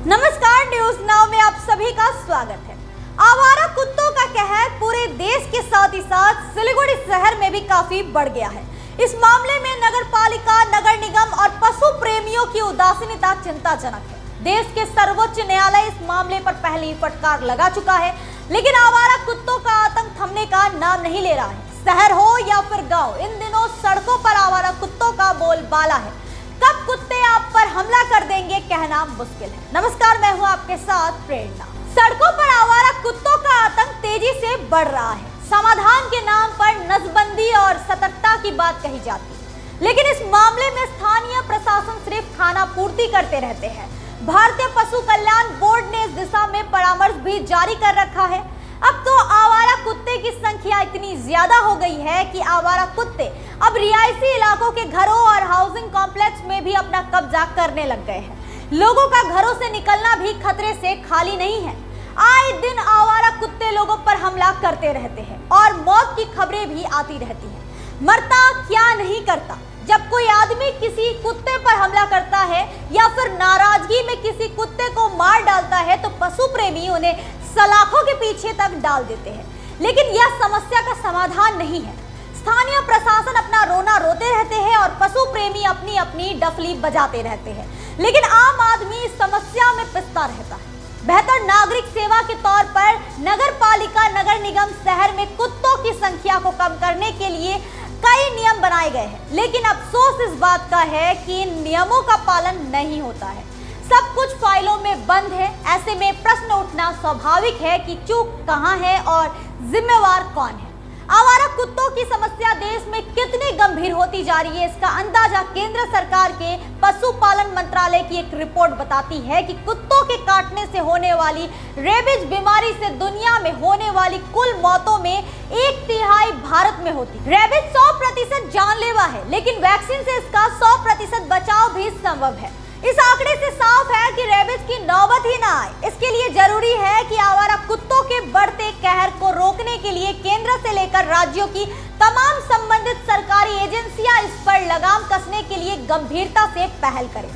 नमस्कार, news now में आप सभी का स्वागत है। आवारा कुत्तों का कहर पूरे देश के साथ ही साथ सिलीगुड़ी शहर में भी काफी बढ़ गया है। इस मामले में नगर पालिका, नगर निगम और पशु प्रेमियों की उदासीनता चिंताजनक है। देश के सर्वोच्च न्यायालय इस मामले पर पहले ही फटकार लगा चुका है, लेकिन आवारा कुत्तों का आतंक थमने का नाम नहीं ले रहा है। शहर हो या फिर गाँव, इन दिनों सड़कों पर आवारा कुत्तों का बोलबाला है। कब कुत्ते आप पर हमला कर देंगे कहना मुश्किल है। नमस्कार, मैं हूं आपके साथ प्रेरणा। सड़कों पर आवारा कुत्तों का आतंक तेजी से बढ़ रहा है। समाधान के नाम पर नसबंदी और सतर्कता की बात कही जाती है, लेकिन इस मामले में स्थानीय प्रशासन सिर्फ खाना पूर्ति करते रहते हैं। भारतीय पशु कल्याण बोर्ड ने इस दिशा में परामर्श भी जारी कर रखा है। अब तो आवारा कुत्ते की संख्या इतनी ज्यादा हो गई है कि आवारा कुत्ते अब रिहायशी इलाकों के घरों और हाउसिंग कॉम्प्लेक्स में भी अपना कब्जा करने लग गए हैं। लोगों का घरों से निकलना भी खतरे से खाली नहीं है। आए दिन आवारा कुत्ते लोगों पर हमला करते रहते हैं और मौत की खबरें भी आती रहती हैं। मरता क्या नहीं करता। जब कोई आदमी किसी कुत्ते पर हमला करता है या फिर नाराजगी में किसी कुत्ते को मार डालता है तो पशु प्रेमी उन्हें सलाखों के पीछे तक डाल देते हैं, लेकिन यह समस्या का समाधान नहीं है। स्थानीय प्रशासन अपना रोना रोते रहते हैं और पशु प्रेमी अपनी अपनी डफली बजाते रहते हैं, लेकिन आम आदमी इस समस्या में पिसता रहता है। बेहतर नागरिक सेवा के तौर पर नगर पालिका, नगर निगम शहर में कुत्तों की संख्या को कम करने के लिए कई नियम बनाए गए हैं, लेकिन अफसोस इस बात का है कि इन नियमों का पालन नहीं होता है। सब कुछ फाइलों में बंद है। ऐसे में प्रश्न उठना स्वाभाविक है कि चूक कहां है और जिम्मेवार कौन है। आवारा कुत्तों की समस्या देश में कितनी गंभीर होती जा रही है, इसका अंदाजा केंद्र सरकार के पशुपालन मंत्रालय की एक रिपोर्ट बताती है कि कुत्तों के काटने से होने वाली रेबीज बीमारी से दुनिया में होने वाली कुल मौतों में 1/3 भारत में होती है। रेबीज 100% जानलेवा है, लेकिन वैक्सीन से इसका 100% बचाव भी संभव है। इस आंकड़े से साफ है कि रेबीज की नौबत ही ना आए। इसके लिए जरूरी है कि आवारा कुत्तों के बढ़ते कहर को रोकने के लिए केंद्र से लेकर राज्यों की तमाम संबंधित सरकारी एजेंसियां इस पर लगाम कसने के लिए गंभीरता से पहल करें।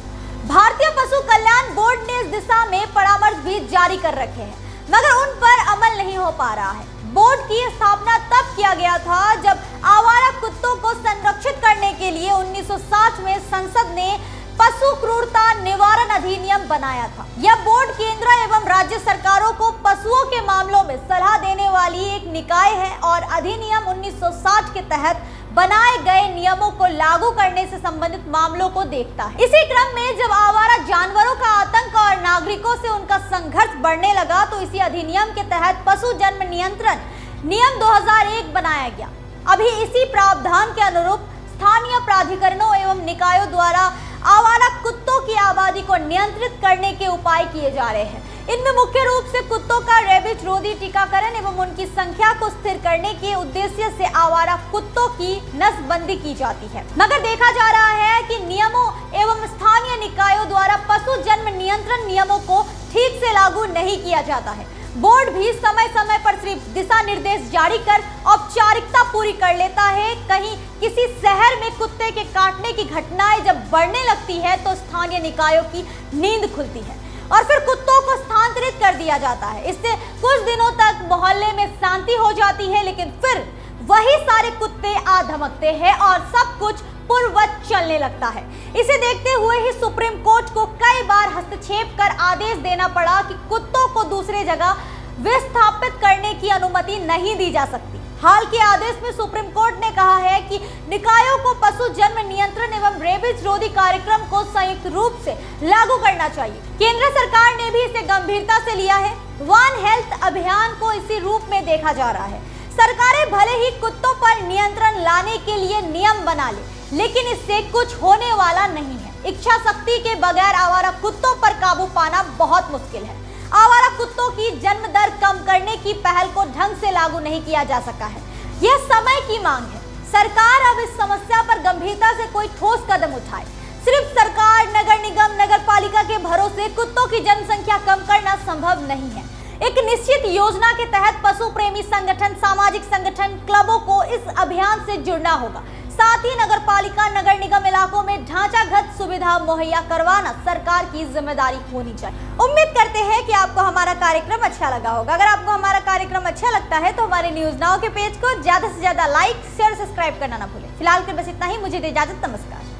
भारतीय पशु कल्याण बोर्ड ने इस दिशा में परामर्श भी जारी कर रखे हैं, मगर उन पर अमल नहीं हो पा रहा है। बोर्ड की स्थापना तब किया गया था जब आवारा कुत्तों को संरक्षित करने के लिए 1960 में संसद ने पशु क्रूरता निवारण अधिनियम बनाया था। यह बोर्ड केंद्र एवं राज्य सरकारों को पशुओं के मामलों में सलाह देने वाली एक निकाय है और अधिनियम 1960 के तहत बनाए गए नियमों को लागू करने से संबंधित मामलों को देखता है। इसी क्रम में जब आवारा जानवरों का आतंक और नागरिकों से उनका संघर्ष बढ़ने लगा तो इसी अधिनियम के तहत पशु जन्म नियंत्रण नियम 2001 बनाया गया। अभी इसी प्रावधान के अनुरूप स्थानीय प्राधिकरणों एवं निकायों द्वारा आवारा कुत्तों की आबादी को नियंत्रित करने के उपाय किए जा रहे हैं। इनमें मुख्य रूप से कुत्तों का रेबीज रोधी टीकाकरण एवं उनकी संख्या को स्थिर करने के उद्देश्य से आवारा कुत्तों की नसबंदी की जाती है। मगर देखा जा रहा है कि नियमों एवं स्थानीय निकायों द्वारा पशु जन्म नियंत्रण नियमों को ठीक से लागू नहीं किया जाता है। बोर्ड भी समय समय पर सिर्फ दिशा निर्देश जारी कर औपचारिकता पूरी कर लेता है। कहीं किसी शहर में कुत्ते के काटने की घटनाएं जब बढ़ने लगती है तो स्थानीय निकायों की नींद खुलती है और फिर कुत्तों को स्थानांतरित कर दिया जाता है। इससे कुछ दिनों तक मोहल्ले में शांति हो जाती है, लेकिन फिर वही सारे कुत्ते आ धमकते हैं और सब कुछ पूर्ववत चलने लगता है। इसे देखते हुए ही सुप्रीम कोर्ट को कई बार हस्तक्षेप कर आदेश देना पड़ा कि कुत्तों को दूसरे जगह विस्थापित करने की अनुमति नहीं दी जा सकती। हाल के आदेश में सुप्रीम कोर्ट ने कहा है कि निकायों को पशु जन्म नियंत्रण एवं रेबीज रोधी कार्यक्रम को संयुक्त रूप से लागू करना चाहिए। केंद्र सरकार ने भी इसे गंभीरता से लिया है। वन हेल्थ अभियान को इसी रूप में देखा जा रहा है। सरकारें भले ही कुत्तों पर नियंत्रण लाने के लिए नियम बना ले, लेकिन इससे कुछ होने वाला नहीं है। इच्छा शक्ति के बगैर आवारा कुत्तों पर काबू पाना बहुत मुश्किल है। आवारा कुत्तों की जन्म दर कम करने की पहल को ढंग से लागू नहीं किया जा सका है। यह समय की मांग है। सरकार अब इस समस्या पर गंभीरता से कोई ठोस कदम उठाए। सिर्फ सरकार, नगर निगम, नगर पालिका के भरोसे कुत्तों की जनसंख्या कम करना संभव नहीं है। एक निश्चित योजना के तहत पशु प्रेमी संगठन, सामाजिक संगठन, क्लबों को इस अभियान से जुड़ना होगा। साथ ही नगर पालिका नगर निगम इलाकों में ढांचागत सुविधा मुहैया करवाना सरकार की जिम्मेदारी होनी चाहिए। उम्मीद करते हैं कि आपको हमारा कार्यक्रम अच्छा लगा होगा। अगर आपको हमारा कार्यक्रम अच्छा लगता है तो हमारे न्यूज नाउ के पेज को ज्यादा से ज्यादा लाइक शेयर सब्सक्राइब करना ना भूलें। फिलहाल के बस इतना ही, मुझे दे इजाजत, नमस्कार।